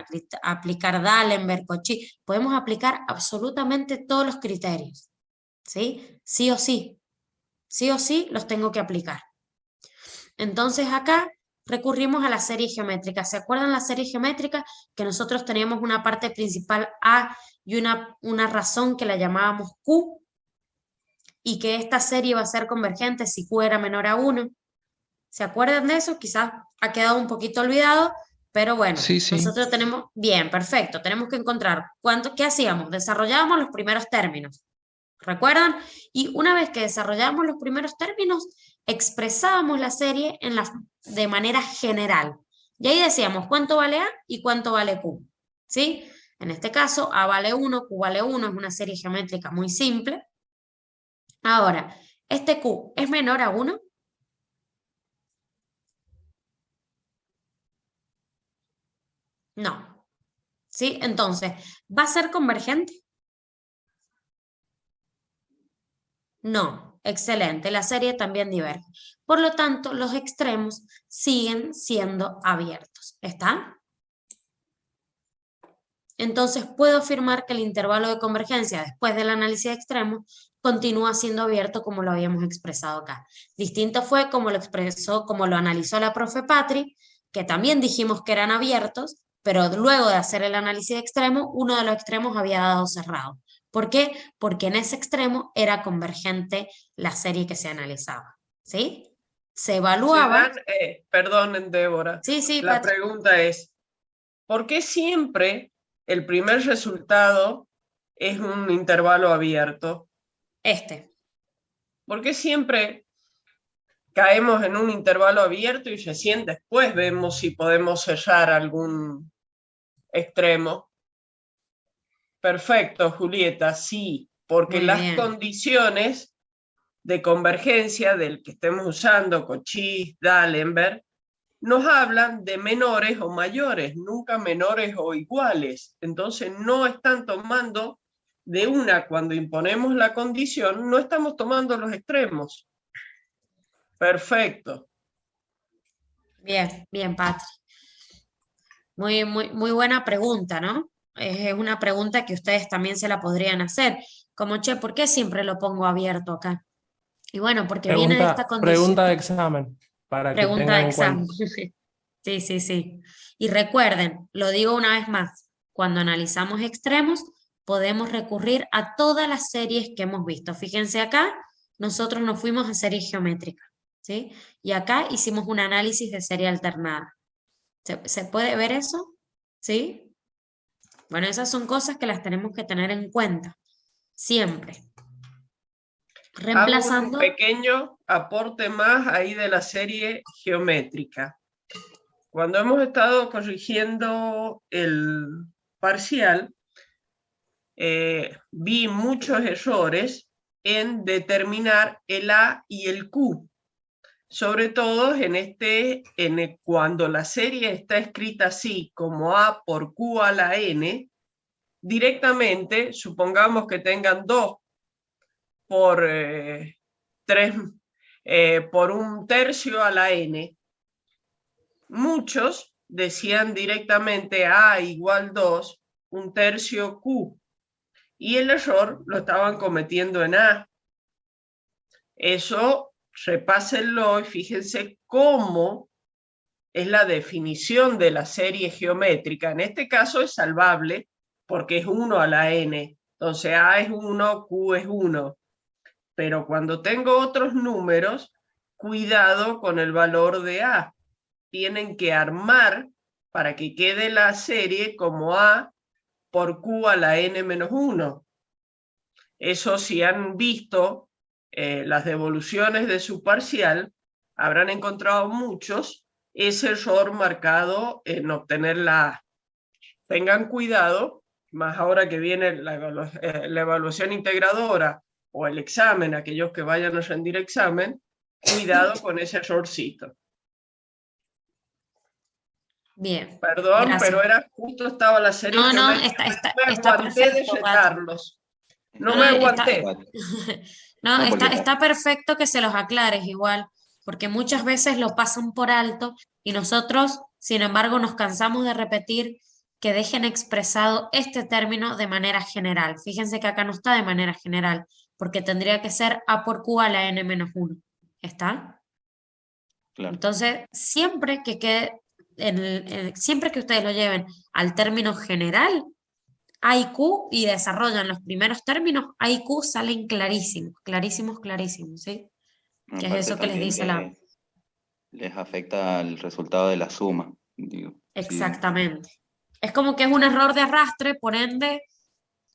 aplicar D'Alembert, Cauchy, podemos aplicar absolutamente todos los criterios, ¿sí? Sí o sí los tengo que aplicar. Entonces acá recurrimos a la serie geométrica. ¿Se acuerdan la serie geométrica? Que nosotros teníamos una parte principal A y una razón que la llamábamos Q, y que esta serie iba a ser convergente si Q era menor a 1. ¿Se acuerdan de eso? Quizás ha quedado un poquito olvidado, pero bueno, Sí, sí. nosotros tenemos, bien, perfecto, tenemos que encontrar ¿qué hacíamos? Desarrollábamos los primeros términos, ¿recuerdan? Y una vez que desarrollábamos los primeros términos, expresábamos la serie de manera general. Y ahí decíamos cuánto vale A y cuánto vale Q, ¿sí? En este caso, A vale 1, Q vale 1, es una serie geométrica muy simple. Ahora, ¿este Q es menor a 1? No. ¿Sí? Entonces, ¿va a ser convergente? No. Excelente. La serie también diverge. Por lo tanto, los extremos siguen siendo abiertos. ¿Está? Entonces, puedo afirmar que el intervalo de convergencia después del análisis de extremos continúa siendo abierto como lo habíamos expresado acá. Distinto fue como lo expresó, como lo analizó la profe Patri, que también dijimos que eran abiertos, pero luego de hacer el análisis de extremo, uno de los extremos había dado cerrado. ¿Por qué? Porque en ese extremo era convergente la serie que se analizaba. ¿Sí? Se evaluaba. Perdón, Débora. Sí, sí, la pregunta es, ¿por qué siempre el primer resultado es un intervalo abierto? Este. ¿Por qué siempre caemos en un intervalo abierto y recién después vemos si podemos cerrar algún extremo. Perfecto, Julieta, sí, porque Muy las bien. condiciones de convergencia del que estemos usando, Cauchy, D'Alembert, nos hablan de menores o mayores, nunca menores o iguales. Entonces no están tomando de una, cuando imponemos la condición, no estamos tomando los extremos. Perfecto. Bien, bien, Patri. Muy buena pregunta, ¿no? Es una pregunta que ustedes también se la podrían hacer. Como, che, ¿por qué siempre lo pongo abierto acá? Y bueno, porque viene de esta condición. Pregunta de examen, para que Pregunta tengan de en cuenta. examen. Sí, sí, sí. Y recuerden, lo digo una vez más, cuando analizamos extremos, podemos recurrir a todas las series que hemos visto. Fíjense acá, nosotros nos fuimos a serie geométrica, ¿sí? Y acá hicimos un análisis de serie alternada. ¿Se puede ver eso? ¿Sí? Bueno, esas son cosas que las tenemos que tener en cuenta, siempre. Hago un Reemplazando, pequeño aporte más ahí de la serie geométrica. Cuando hemos estado corrigiendo el parcial, vi muchos errores en determinar el A y el Q. Sobre todo cuando la serie está escrita así, como A por Q a la N, directamente, supongamos que tengan 2 por 3 por 1/3 a la N. Muchos decían directamente A igual 2, 1/3 Q. Y el error lo estaban cometiendo en A. Eso, repásenlo y fíjense cómo es la definición de la serie geométrica. En este caso es salvable porque es 1 a la N. Entonces A es 1, Q es 1. Pero cuando tengo otros números, cuidado con el valor de A. Tienen que armar para que quede la serie como A por Q a la N menos 1. Eso, si han visto las devoluciones de su parcial, habrán encontrado muchos ese error marcado en obtener la A. Tengan cuidado, más ahora que viene la evaluación integradora o el examen, aquellos que vayan a rendir examen, cuidado con ese errorcito. bien, Perdón, gracias. pero estaba la serie No, geométrica, me está aguanté de perfecto, Patri. retarlos. No No, me está, aguanté. no, No, porque está perfecto que se los aclares igual, porque muchas veces lo pasan por alto y nosotros, sin embargo, nos cansamos de repetir que dejen expresado este término de manera general. Fíjense que acá no está de manera general, porque tendría que ser A por Q a la N menos 1. ¿Está? claro. Entonces, siempre que quede, siempre que ustedes lo lleven al término general, A y Q y desarrollan los primeros términos, A y Q salen clarísimos, clarísimos, clarísimos, ¿sí? Que es Aparte eso que les también dice la... les afecta el resultado de la suma. Digo, sí. Exactamente. Es como que es un error de arrastre, por ende,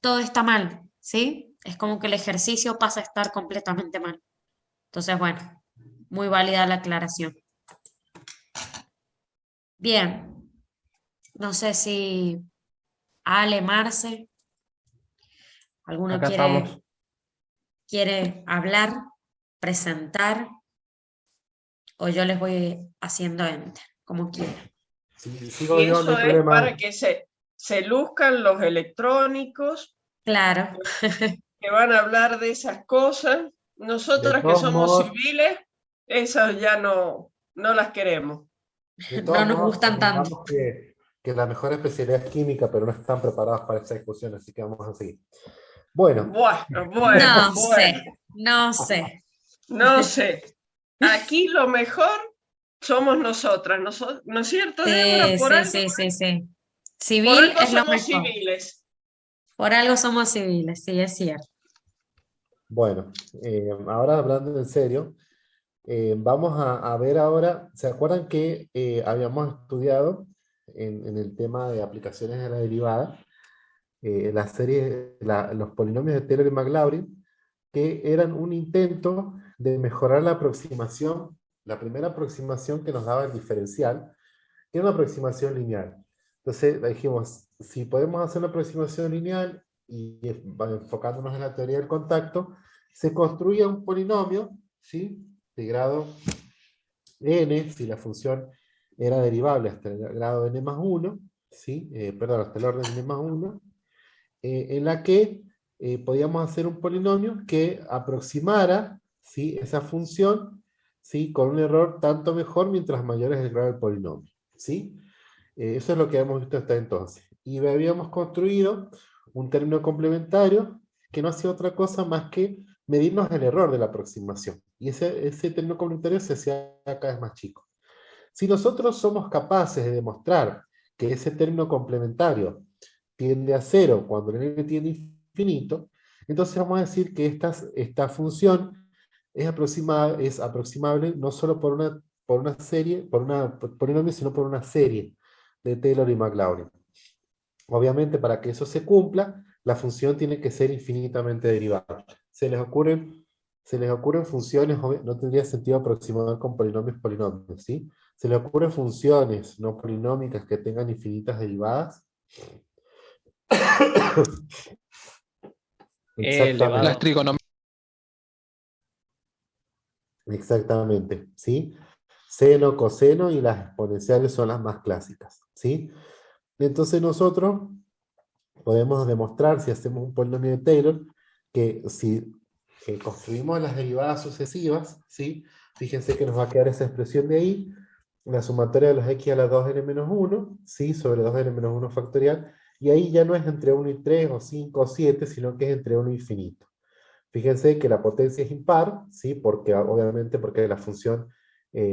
todo está mal, ¿sí? Es como que el ejercicio pasa a estar completamente mal. Entonces, bueno, muy válida la aclaración. Bien, no sé si Ale, Marce, ¿alguno Acá estamos. quiere hablar, presentar? O yo les voy haciendo enter, como quieran. Si sigo Y yo, no eso hay es problema. para que se luzcan los electrónicos Claro, que van a hablar de esas cosas. De Nosotras que todos somos modos, civiles, esas ya no las queremos. de no todos nos modos, gustan tanto. convengamos que la mejor especialidad es química, pero no están preparados para esa discusión, así que vamos a seguir. Bueno, No sé, no sé. no sé. Aquí lo mejor somos nosotras, ¿no es cierto, Débora? Sí, Por sí, algo, sí, sí, sí. por Civil algo es lo somos mejor. civiles. Por algo somos civiles, sí, es cierto. bueno, ahora hablando en serio, vamos a ver ahora, ¿se acuerdan que habíamos estudiado en el tema de aplicaciones de la derivada, la serie, los polinomios de Taylor y Maclaurin, que eran un intento de mejorar la aproximación la primera aproximación que nos daba el diferencial era una aproximación lineal. Entonces dijimos, si podemos hacer una aproximación lineal y enfocándonos en la teoría del contacto, se construía un polinomio, ¿sí?, de grado n, si la función era derivable hasta el grado de n más 1, ¿sí? Perdón, hasta el orden de n más 1, en la que podíamos hacer un polinomio que aproximara, ¿sí?, esa función, ¿sí?, con un error tanto mejor mientras mayor es el grado del polinomio, ¿sí? Eso es lo que hemos visto hasta entonces. Y habíamos construido un término complementario que no hacía otra cosa más que medirnos el error de la aproximación. Y ese término complementario se hacía cada vez más chico. Si nosotros somos capaces de demostrar que ese término complementario tiende a 0 cuando el n tiende a infinito, entonces vamos a decir que esta función es aproximable no solo por una serie, por un polinomio, sino por una serie de Taylor y McLaurin. Obviamente, para que eso se cumpla, la función tiene que ser infinitamente derivable. Se les ocurren funciones, no tendría sentido aproximar con polinomios, ¿sí? Se les ocurren funciones no polinómicas que tengan infinitas derivadas. Exactamente. Las trigonometrías. Exactamente, ¿sí? Seno, coseno y las exponenciales son las más clásicas, ¿sí? Entonces nosotros podemos demostrar, si hacemos un polinomio de Taylor, que si construimos las derivadas sucesivas, ¿sí?, fíjense que nos va a quedar esa expresión de ahí, la sumatoria de los x a la 2n-1, ¿sí?, sobre 2n-1 factorial, y ahí ya no es entre 1 y 3, o 5 o 7, sino que es entre 1 y infinito. Fíjense que la potencia es impar, ¿sí?, obviamente porque la función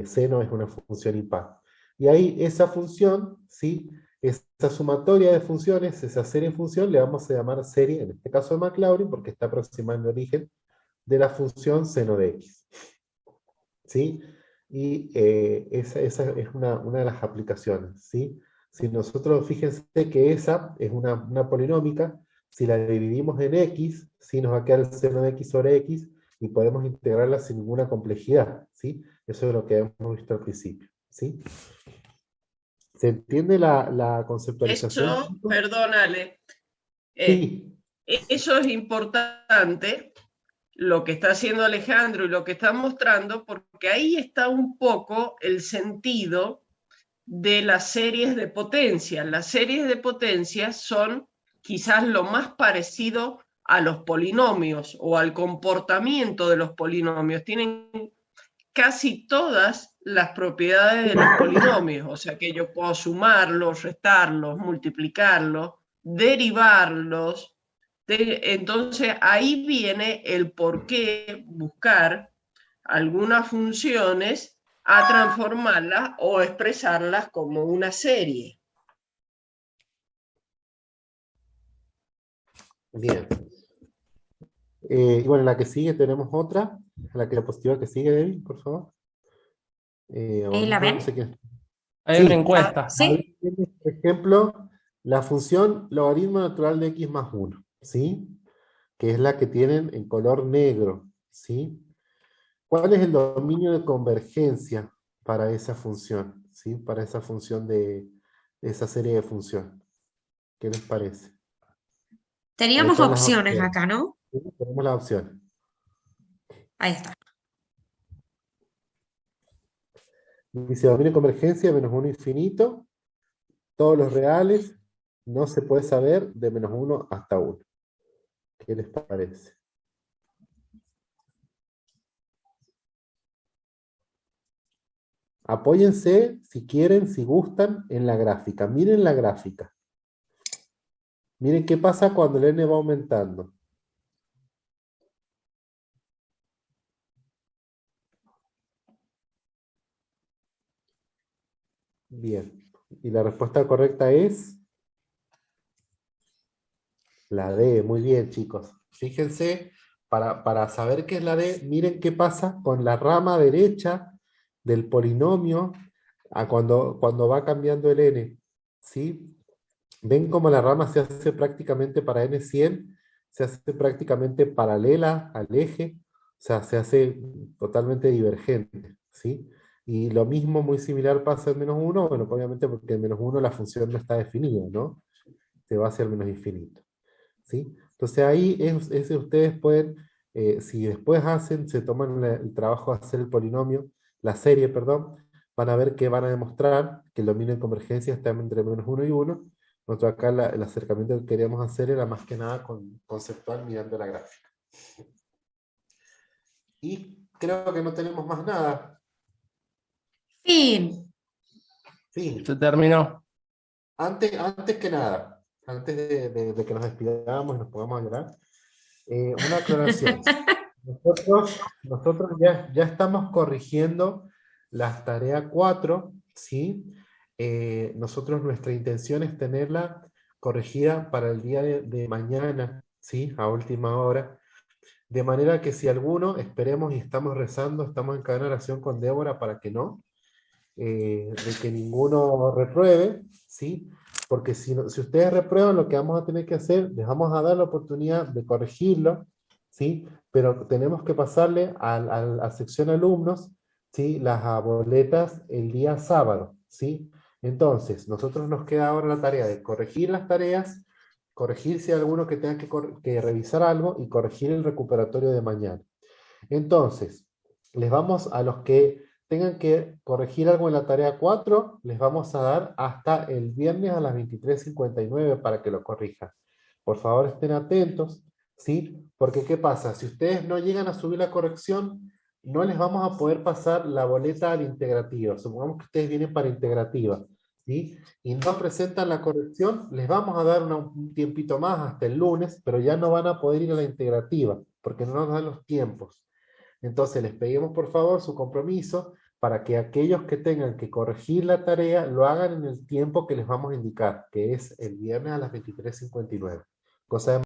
seno es una función impar. Y ahí esa función, ¿sí?, esa sumatoria de funciones, esa serie de función, le vamos a llamar serie, en este caso de McLaurin, porque está aproximando el origen de la función seno de x. ¿Sí? Y esa es una de las aplicaciones, ¿sí? Si nosotros, fíjense que esa es una polinómica, si la dividimos en x, ¿sí?, nos va a quedar el seno de x sobre x, y podemos integrarla sin ninguna complejidad, ¿sí? Eso es lo que hemos visto al principio, ¿sí? ¿Se entiende la conceptualización? Eso, perdónale, Sí. eso es importante, lo que está haciendo Alejandro y lo que está mostrando, porque ahí está un poco el sentido de las series de potencia. Las series de potencia son quizás lo más parecido a los polinomios o al comportamiento de los polinomios. Tienen casi todas las propiedades de los polinomios, o sea que yo puedo sumarlos, restarlos, multiplicarlos, derivarlos. Entonces ahí viene el por qué buscar algunas funciones a transformarlas o expresarlas como una serie. Bien. Y bueno, la que sigue tenemos otra, la diapositiva que sigue, David, por favor. ¿La ven? No sé quién. Hay Sí. una encuesta. ¿Sí? Ahí tienes, por ejemplo, la función logaritmo natural de x más 1, ¿sí? Que es la que tienen en color negro, ¿sí? ¿Cuál es el dominio de convergencia para esa función? ¿Sí? Para esa función de esa serie de funciones. ¿Qué les parece? Teníamos Están las opciones opciones. acá, ¿no? Sí, tenemos las opciones. Ahí está. Dice dominio de convergencia menos 1 infinito, todos los reales, no se puede saber de menos 1 hasta 1. ¿Qué les parece? Apóyense, si quieren, si gustan, en la gráfica. Miren la gráfica. Miren qué pasa cuando el n va aumentando. Bien. Y la respuesta correcta es la D. Muy bien, chicos. Fíjense, para saber qué es la D, miren qué pasa con la rama derecha del polinomio cuando va cambiando el n. ¿Sí? ¿Ven cómo la rama se hace prácticamente para n100? Se hace prácticamente paralela al eje, o sea, se hace totalmente divergente, ¿sí? Y lo mismo, muy similar, pasa en -1, bueno, obviamente porque en -1 la función no está definida, ¿no? Se va hacia el menos infinito, ¿sí? Entonces ahí ustedes pueden, si después se toman el trabajo de hacer el polinomio, la serie, perdón, van a ver que van a demostrar que el dominio de convergencia está entre -1 y 1. Nosotros acá el acercamiento que queríamos hacer era más que nada conceptual mirando la gráfica. Y creo que no tenemos más nada. Fin. Fin. Se terminó. Antes que nada, antes de que nos despidamos y nos pongamos a llorar, una aclaración. Nosotros ya estamos corrigiendo las tareas 4, ¿sí? Nosotros nuestra intención es tenerla corregida para el día de mañana, ¿sí? A última hora. De manera que si alguno, esperemos y estamos rezando, estamos en cadena de oración con Débora para que no, de que ninguno repruebe, ¿sí? Porque si ustedes reprueban, lo que vamos a tener que hacer, les vamos a dar la oportunidad de corregirlo, ¿sí? Pero tenemos que pasarle a sección alumnos, ¿sí? Las boletas el día sábado, ¿sí? Entonces, nosotros nos queda ahora la tarea de corregir las tareas, corregir si hay alguno que tenga que revisar algo y corregir el recuperatorio de mañana. Entonces, les vamos a los que tengan que corregir algo en la tarea 4, les vamos a dar hasta el viernes a las 23:59 para que lo corrijan. Por favor, estén atentos, ¿sí? Porque ¿qué pasa? Si ustedes no llegan a subir la corrección, no les vamos a poder pasar la boleta al integrativo. Supongamos que ustedes vienen para integrativa, ¿sí? Y no presentan la corrección, les vamos a dar un tiempito más hasta el lunes, pero ya no van a poder ir a la integrativa, porque no nos dan los tiempos. Entonces les pedimos por favor su compromiso para que aquellos que tengan que corregir la tarea lo hagan en el tiempo que les vamos a indicar, que es el viernes a las 23:59. Cosa de